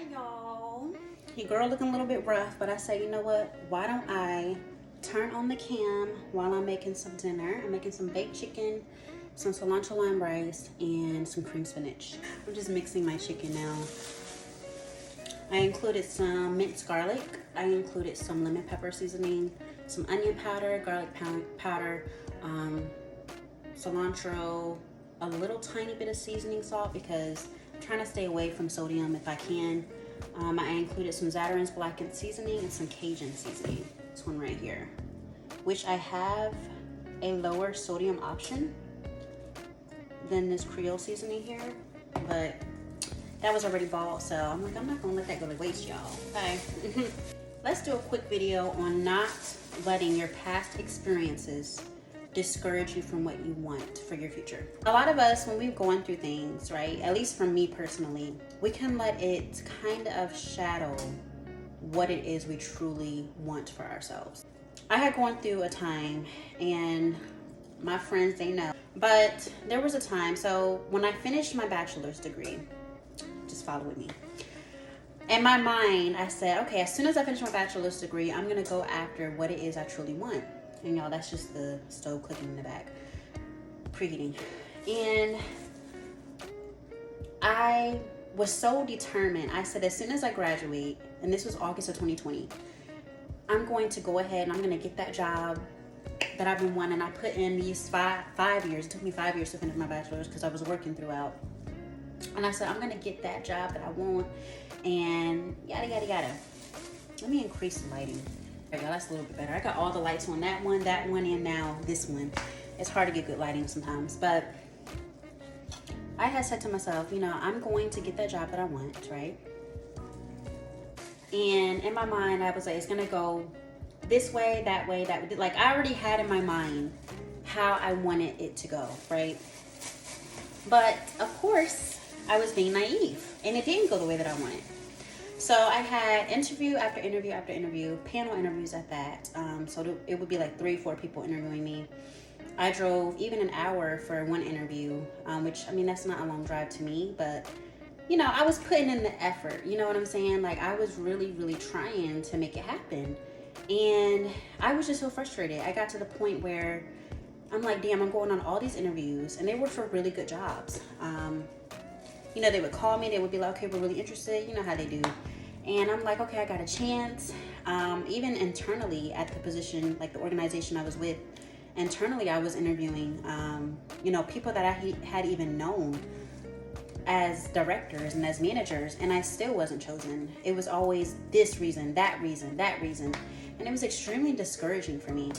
Hi y'all. Your girl looking a little bit rough, but I say, you know what? Why don't I turn on the cam while I'm making some dinner? I'm making some baked chicken, some cilantro lime rice, and some cream spinach. I'm just mixing my chicken now. I included some minced garlic. I included some lemon pepper seasoning, some onion powder, garlic powder, cilantro, a little tiny bit of seasoning salt because I'm trying to stay away from sodium if I can. I included some Zatarain's blackened seasoning and some Cajun seasoning. This one right here, which I have a lower sodium option than this Creole seasoning here, but that was already bought, so I'm like, I'm not gonna let that go to waste, y'all. Okay. Let's do a quick video on not letting your past experiences discourage you from what you want for your future. A lot of us, when we're going through things, right, at least for me personally, we can let it kind of shadow what it is we truly want for ourselves. I had gone through a time, and my friends, they know, but there was a time, so when I finished my bachelor's degree, just follow with me. In my mind, I said, okay, as soon as I finish my bachelor's degree, I'm gonna go after what it is I truly want. And y'all, that's just the stove cooking in the back, preheating. And I was so determined. I said, as soon as I graduate, and this was August of 2020, I'm going to go ahead and I'm gonna get that job that I've been wanting. I put in these five years. It took me 5 years to finish my bachelor's because I was working throughout. And I said, I'm gonna get that job that I want, and yada, yada, yada. Let me increase the lighting. There you go, that's a little bit better. I got all the lights on that one, and now this one. It's hard to get good lighting sometimes, but I had said to myself, you know, I'm going to get that job that I want, right? And in my mind, I was like, it's gonna go this way, that way, that way. Like, I already had in my mind how I wanted it to go, right? But of course, I was being naive, and it didn't go the way that I wanted. So I had interview after interview after interview, panel interviews at that. So it would be like 3 or 4 people interviewing me. I drove even an hour for one interview, which, I mean, that's not a long drive to me, but you know, I was putting in the effort, you know what I'm saying? Like, I was really, really trying to make it happen. And I was just so frustrated. I got to the point where I'm like, damn, I'm going on all these interviews, and they were for really good jobs. You know, they would call me, they would be like, okay, we're really interested, you know how they do. And I'm like, okay, I got a chance. Even internally at the position, like the organization I was with, internally I was interviewing, you know, people that I had even known as directors and as managers, and I still wasn't chosen. It was always this reason, that reason, that reason. And it was extremely discouraging for me.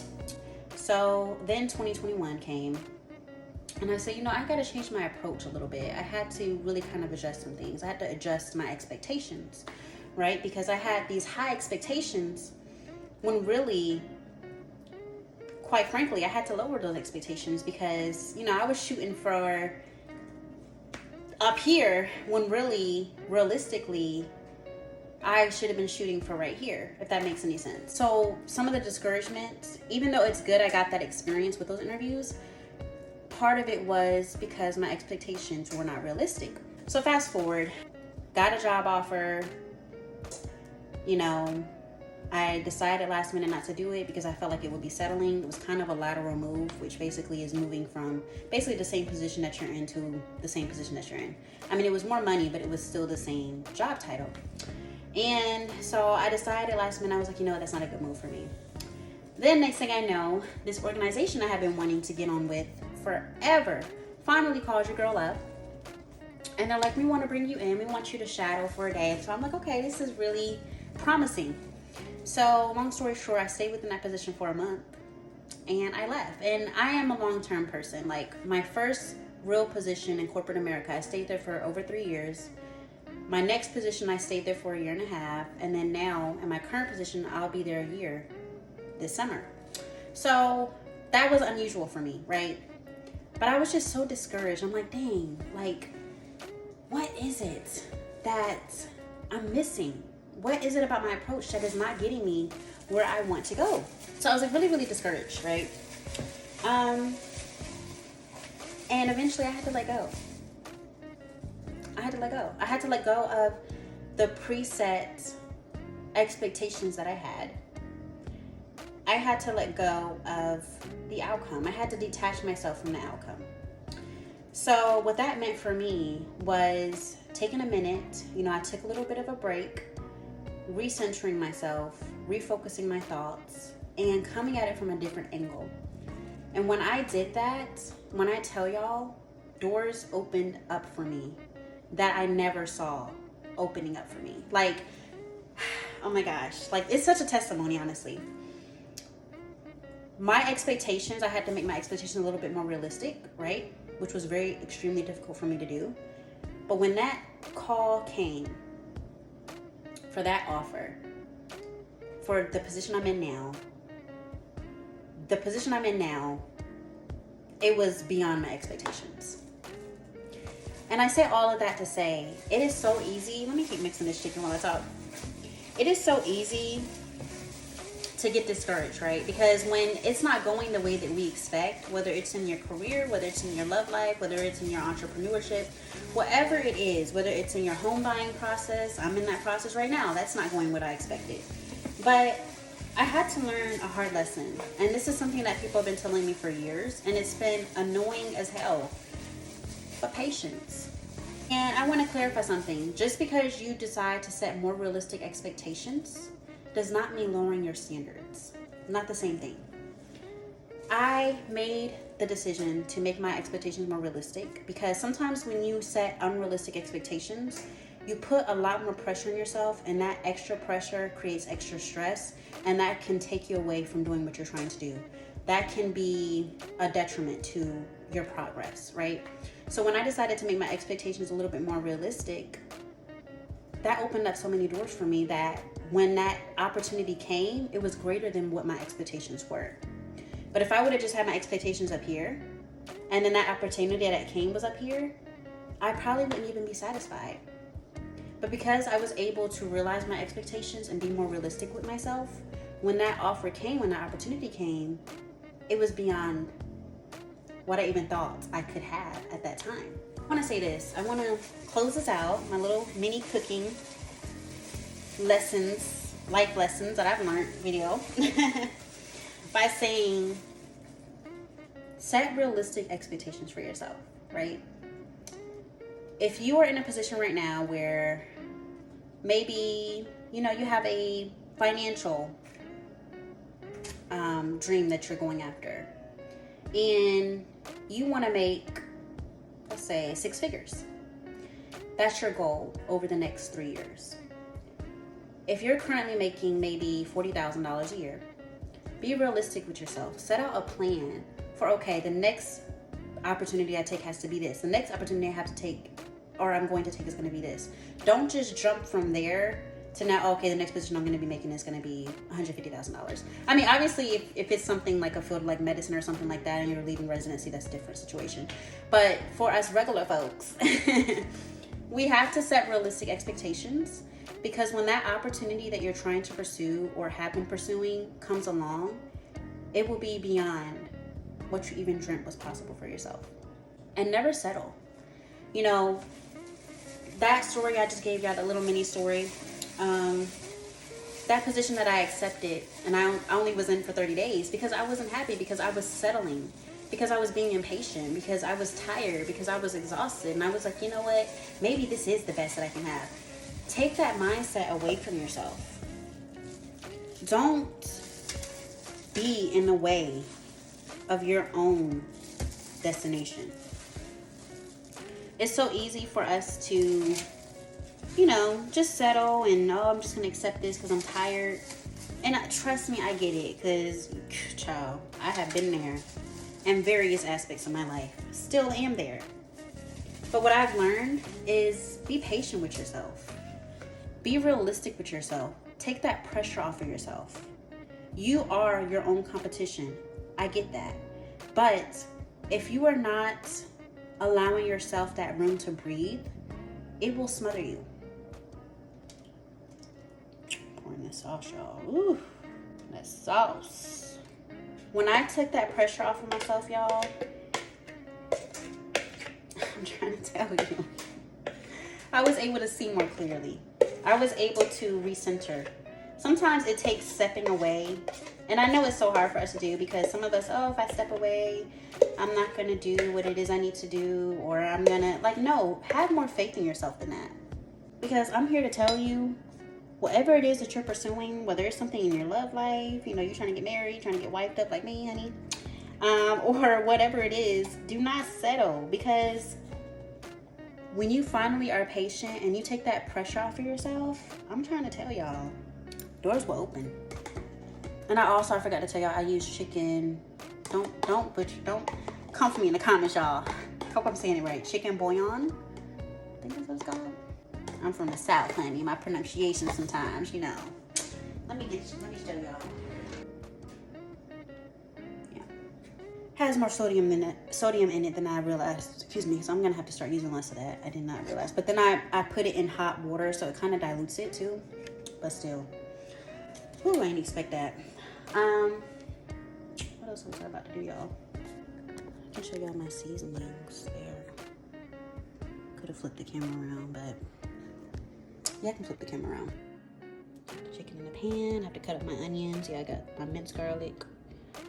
So then 2021 came, and I said, you know, I got to change my approach a little bit. I had to really kind of adjust some things. I had to adjust my expectations, right? Because I had these high expectations when really, quite frankly, I had to lower those expectations because, you know, I was shooting for up here when really, realistically, I should have been shooting for right here, if that makes any sense. So some of the discouragement, even though it's good I got that experience with those interviews, part of it was because my expectations were not realistic. So fast forward, got a job offer. You know, I decided last minute not to do it because I felt like it would be settling. It was kind of a lateral move, which basically is moving from basically the same position that you're in to the same position that you're in. I mean, it was more money, but it was still the same job title. And so I decided last minute, I was like, you know what, that's not a good move for me. Then next thing I know, this organization I have been wanting to get on with forever finally calls your girl up, and they're like, we want to bring you in, we want you to shadow for a day. So I'm like, okay, this is really promising. So long story short, I stayed within that position for a month and I left. And I am a long-term person. Like, my first real position in corporate America, I stayed there for over 3 years. My next position, I stayed there for a 1.5 years, and then now in my current position, I'll be there a year this summer. So that was unusual for me, right? But I was just so discouraged. I'm like, dang, like, what is it that I'm missing? What is it about my approach that is not getting me where I want to go? So I was like really, really discouraged, right? And eventually I had to let go. I had to let go of the preset expectations that I had to let go of the outcome. I had to detach myself from the outcome. So what that meant for me was taking a minute. I took a little bit of a break, recentering myself, refocusing my thoughts, and coming at it from a different angle. And when I did that, when I tell y'all, doors opened up for me that I never saw opening up for me. Like, oh my gosh, like, it's such a testimony, honestly. My expectations, I had to make my expectations a little bit more realistic, right? Which was very extremely difficult for me to do. But when that call came for that offer, for the position I'm in now, it was beyond my expectations. And I say all of that to say, it is so easy. Let me keep mixing this chicken while I talk. It is so easy to get discouraged, right? Because when it's not going the way that we expect, whether it's in your career, whether it's in your love life, whether it's in your entrepreneurship, whatever it is, whether it's in your home buying process, I'm in that process right now. That's not going what I expected. But I had to learn a hard lesson. And this is something that people have been telling me for years, and it's been annoying as hell. But patience. And I want to clarify something. Just because you decide to set more realistic expectations does not mean lowering your standards. Not the same thing. I made the decision to make my expectations more realistic because sometimes when you set unrealistic expectations, you put a lot more pressure on yourself, and that extra pressure creates extra stress, and that can take you away from doing what you're trying to do. That can be a detriment to your progress, right? So when I decided to make my expectations a little bit more realistic, that opened up so many doors for me that when that opportunity came, it was greater than what my expectations were. But if I would have just had my expectations up here, and then that opportunity that came was up here, I probably wouldn't even be satisfied. But because I was able to realize my expectations and be more realistic with myself, when that offer came, when that opportunity came, it was beyond what I even thought I could have at that time. I want to say this. I want to close this out, my little mini cooking lessons, life lessons that I've learned video, by saying, set realistic expectations for yourself, right? If you are in a position right now where maybe, you have a financial dream that you're going after, and you want to make, let's say, 6 figures. That's your goal over the next 3 years. If you're currently making maybe $40,000 a year, be realistic with yourself. Set out a plan for, okay, the next opportunity I take has to be this. The next opportunity I have to take, or I'm going to take, is going to be this. Don't just jump from there to now, okay, the next position I'm going to be making is going to be $150,000. I mean, obviously, if it's something like a field like medicine or something like that and you're leaving residency, that's a different situation. But for us regular folks, we have to set realistic expectations, because when that opportunity that you're trying to pursue or have been pursuing comes along, it will be beyond what you even dreamt was possible for yourself. And never settle. That story I just gave y'all, the little mini story, that position that I accepted, and I only was in for 30 days because I wasn't happy, because I was settling, because I was being impatient, because I was tired, because I was exhausted. And I was like, you know what? Maybe this is the best that I can have. Take that mindset away from yourself. Don't be in the way of your own destination. It's so easy for us to, just settle and, I'm just going to accept this because I'm tired. And trust me, I get it, because, child, I have been there in various aspects of my life. Still am there. But what I've learned is be patient with yourself. Be realistic with yourself. Take that pressure off of yourself. You are your own competition. I get that. But if you are not allowing yourself that room to breathe, it will smother you. Pouring this sauce, y'all. Ooh, that sauce. When I took that pressure off of myself, y'all, I'm trying to tell you, I was able to see more clearly. I was able to recenter. Sometimes it takes stepping away. And I know it's so hard for us to do because some of us, oh, if I step away, I'm not going to do what it is I need to do. Or I'm going to, like, no, have more faith in yourself than that. Because I'm here to tell you, whatever it is that you're pursuing, whether it's something in your love life, you know, you're trying to get married, trying to get wiped up like me, honey, or whatever it is, do not settle. Because when you finally are patient and you take that pressure off of yourself, I'm trying to tell y'all, doors will open. And I forgot to tell y'all, I use chicken. Don't come for me in the comments, y'all. Hope I'm saying it right. Chicken bouillon. I think that's what it's called. I'm from the South, honey. My pronunciation sometimes, you know. Let me show y'all. Yeah. Has more sodium in it than I realized. Excuse me. So I'm gonna have to start using less of that. I did not realize. But then I put it in hot water, so it kind of dilutes it too. But still. Ooh, I didn't expect that. What else was I about to do, y'all? I can show y'all my seasonings there. Could have flipped the camera around, but yeah, I can flip the camera around. Chicken in the pan. I have to cut up my onions. Yeah, I got my minced garlic.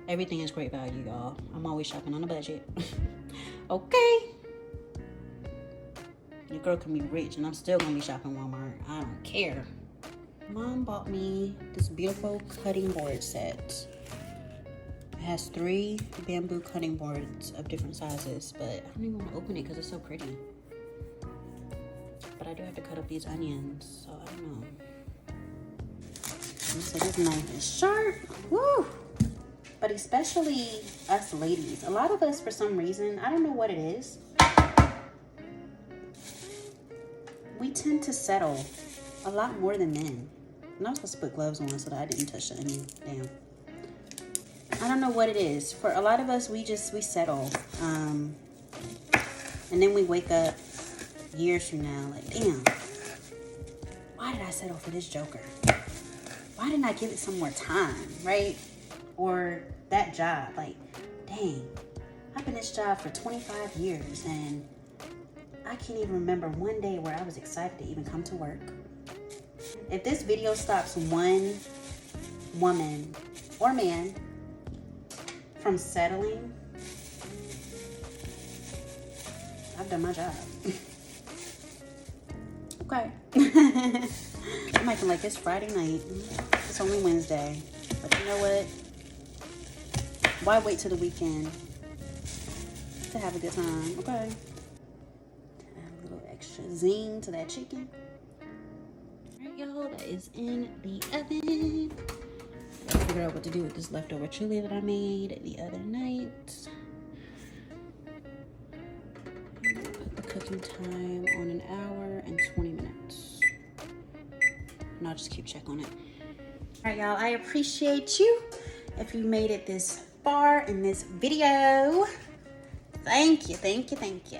Everything is great value, y'all. I'm always shopping on a budget. Okay. Your girl can be rich, and I'm still gonna be shopping Walmart. I don't care. Mom bought me this beautiful cutting board set. It has 3 bamboo cutting boards of different sizes, but I don't even want to open it because it's so pretty. But I do have to cut up these onions, so I don't know. So this knife is sharp. Woo! But especially us ladies. A lot of us, for some reason, I don't know what it is, we tend to settle a lot more than men. And I was supposed to put gloves on so that I didn't touch the onion. Damn. I don't know what it is. For a lot of us, we settle. And then we wake up years from now like, damn, why did I settle for this joker? Why didn't I give it some more time, right? Or that job, like, dang, I've been in this job for 25 years and I can't even remember one day where I was excited to even come to work. If this video stops one woman or man from settling, I've done my job. Okay. I'm acting like it's Friday night. It's only Wednesday. But you know what? Why wait till the weekend to have a good time? Okay. Add a little extra zing to that chicken. Alright, y'all, that is in the oven. Gotta figure out what to do with this leftover chili that I made the other night. Put the cooking time on 1 hour and 20 minutes. And I'll just keep check on it. Alright, y'all, I appreciate you if you made it this far in this video. Thank you, thank you, thank you.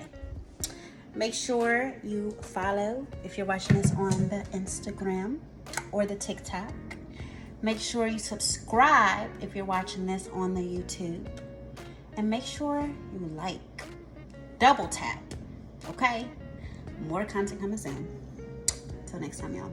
Make sure you follow if you're watching this on the Instagram or the TikTok. Make sure you subscribe if you're watching this on the YouTube. And make sure you like. Double tap, okay? More content coming soon. Till next time, y'all.